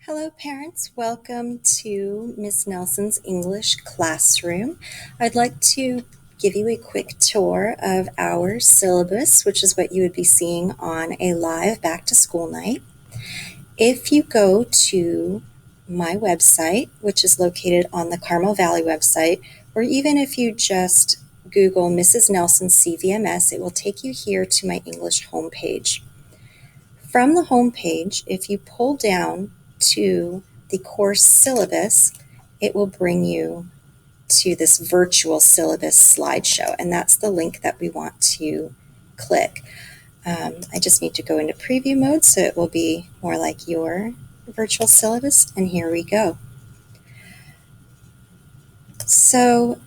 Hello parents, welcome to Miss Nelson's English classroom. I'd like to give you a quick tour of our syllabus, which is what you would be seeing on a live back to school night. If you go to my website, which is located on the Carmel Valley website, or even if you just Google Mrs. Nelson CVMS, it will take you here to my English homepage. From the homepage, if you pull down to the course syllabus, it will bring you to this virtual syllabus slideshow, and that's the link that we want to click. I just need to go into preview mode so it will be more like your virtual syllabus, and here we go. So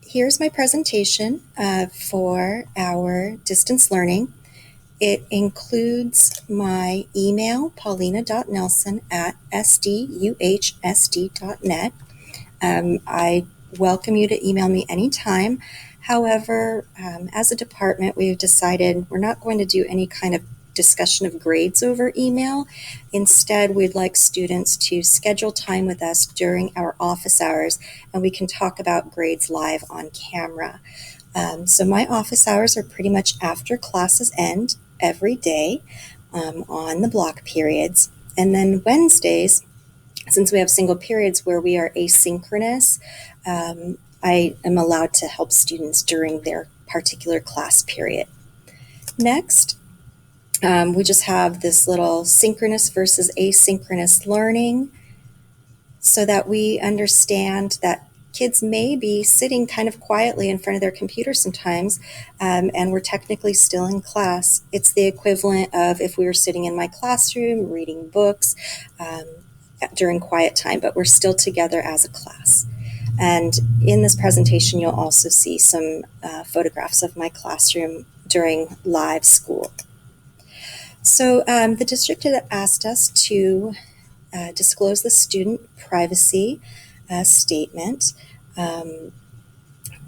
here's my presentation for our distance learning. It includes my email, paulina.nelson@sduhsd.net. I welcome you to email me anytime. However, as a department, we've decided we're not going to do any kind of discussion of grades over email. Instead, we'd like students to schedule time with us during our office hours, and we can talk about grades live on camera. So my office hours are pretty much after classes end every day on the block periods. And then Wednesdays, since we have single periods where we are asynchronous, I am allowed to help students during their particular class period. Next, we just have this little synchronous versus asynchronous learning so that we understand that kids may be sitting kind of quietly in front of their computer sometimes, and we're technically still in class. It's the equivalent of if we were sitting in my classroom reading books during quiet time, but we're still together as a class. And in this presentation, you'll also see some photographs of my classroom during live school. So the district had asked us to disclose the student privacy statement.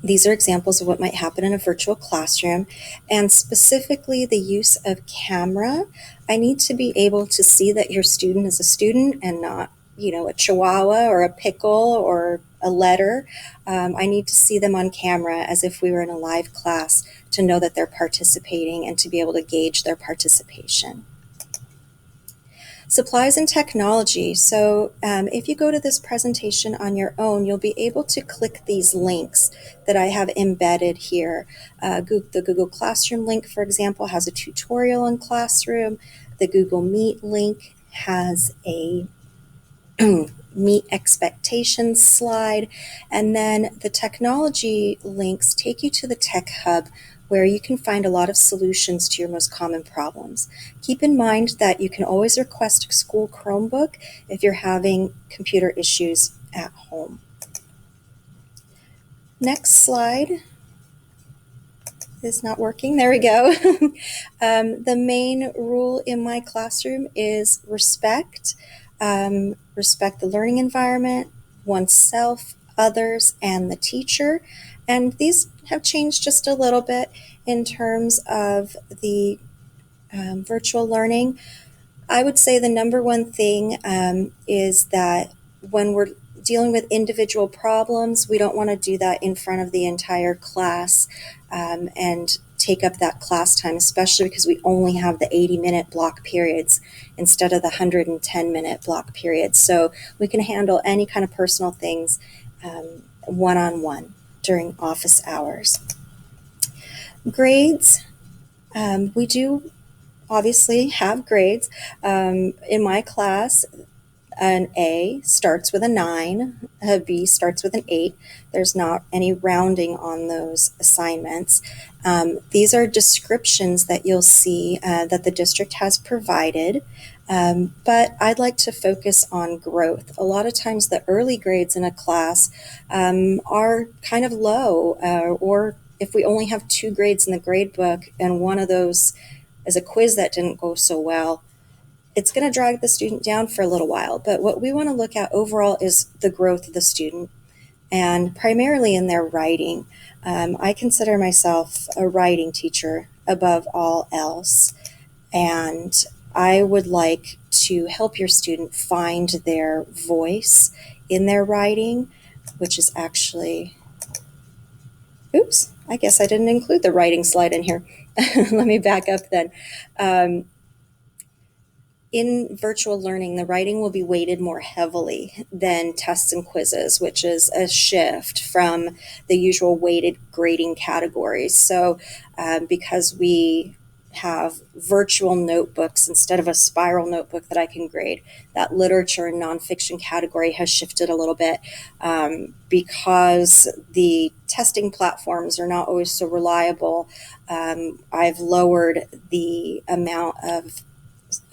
These are examples of what might happen in a virtual classroom, and specifically the use of camera. I need to be able to see that your student is a student and not, a chihuahua or a pickle or a letter. I need to see them on camera as if we were in a live class to know that they're participating and to be able to gauge their participation. Supplies and technology. So if you go to this presentation on your own, you'll be able to click these links that I have embedded here. The Google Classroom link, for example, has a tutorial on Classroom. The Google Meet link has a Meet expectations slide. And then the technology links take you to the Tech Hub, where you can find a lot of solutions to your most common problems. Keep in mind that you can always request a school Chromebook if you're having computer issues at home. Next slide is not working. There we go. The main rule in my classroom is respect. Respect the learning environment, oneself, others, and the teacher. And these have changed just a little bit in terms of the virtual learning. I would say the number one thing is that when we're dealing with individual problems, we don't want to do that in front of the entire class and take up that class time, especially because we only have the 80-minute block periods instead of the 110-minute block periods. So we can handle any kind of personal things one-on-one during office hours. Grades, we do obviously have grades. In my class, an A starts with a 9, a B starts with an 8. There's not any rounding on those assignments. These are descriptions that you'll see that the district has provided, but I'd like to focus on growth. A lot of times the early grades in a class are kind of low, or if we only have 2 grades in the grade book and one of those is a quiz that didn't go so well, it's going to drag the student down for a little while. But what we want to look at overall is the growth of the student, and primarily in their writing. I consider myself a writing teacher above all else, and I would like to help your student find their voice in their writing, which is actually, oops, I guess I didn't include the writing slide in here. Let me back up then. In virtual learning, the writing will be weighted more heavily than tests and quizzes, which is a shift from the usual weighted grading categories. So, because we have virtual notebooks instead of a spiral notebook that I can grade, that literature and nonfiction category has shifted a little bit, because the testing platforms are not always so reliable. I've lowered the amount of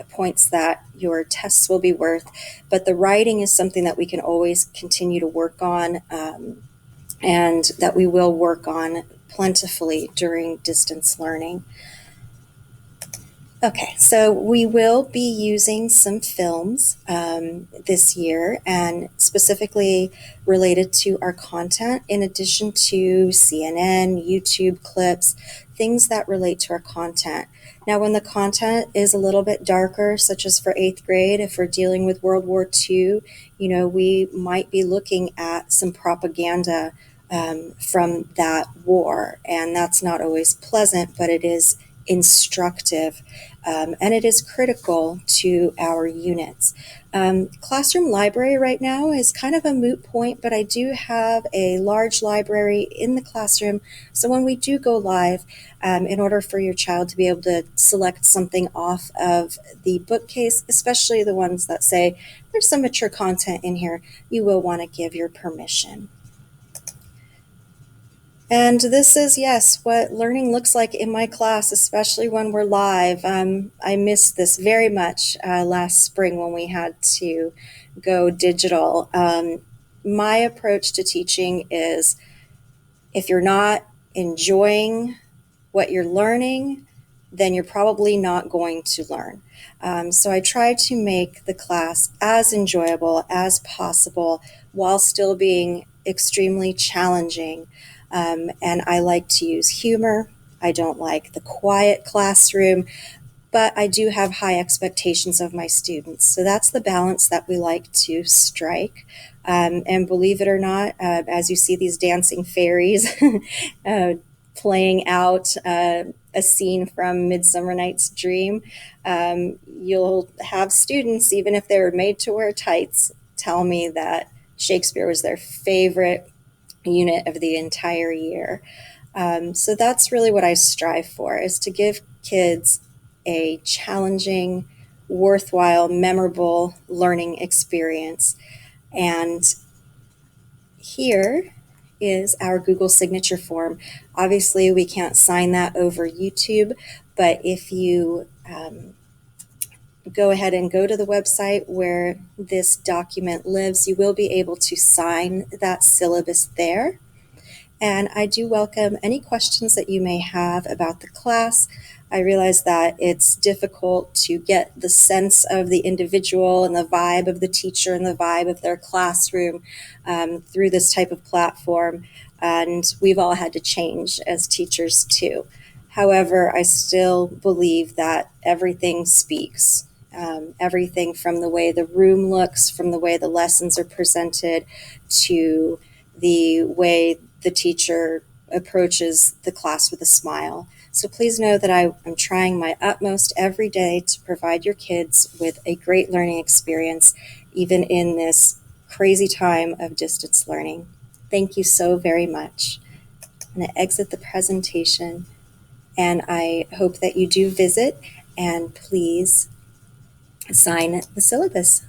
points that your tests will be worth, but the writing is something that we can always continue to work on, and that we will work on plentifully during distance learning. Okay, so we will be using some films this year, and specifically related to our content, in addition to CNN, YouTube clips, things that relate to our content. Now, when the content is a little bit darker, such as for 8th grade, if we're dealing with World War II, we might be looking at some propaganda from that war, and that's not always pleasant, but it is instructive, and it is critical to our units. Classroom library right now is kind of a moot point, but I do have a large library in the classroom. So when we do go live, in order for your child to be able to select something off of the bookcase, especially the ones that say there's some mature content in here, you will want to give your permission. And this is, yes, what learning looks like in my class, especially when we're live. I missed this very much last spring when we had to go digital. My approach to teaching is, if you're not enjoying what you're learning, then you're probably not going to learn. So I try to make the class as enjoyable as possible while still being extremely challenging. And I like to use humor. I don't like the quiet classroom, but I do have high expectations of my students. So that's the balance that we like to strike. And believe it or not, as you see these dancing fairies playing out a scene from Midsummer Night's Dream, you'll have students, even if they were made to wear tights, tell me that Shakespeare was their favorite unit of the entire year. So that's really what I strive for, is to give kids a challenging, worthwhile, memorable learning experience. And here is our Google signature form. Obviously, we can't sign that over YouTube, but if you go ahead and go to the website where this document lives, you will be able to sign that syllabus there. And I do welcome any questions that you may have about the class. I realize that it's difficult to get the sense of the individual and the vibe of the teacher and the vibe of their classroom through this type of platform. And we've all had to change as teachers too. However, I still believe that everything speaks. Everything from the way the room looks, from the way the lessons are presented, to the way the teacher approaches the class with a smile. So please know that I'm trying my utmost every day to provide your kids with a great learning experience, even in this crazy time of distance learning. Thank you so very much. I'm going to exit the presentation, and I hope that you do visit, and please sign the syllabus.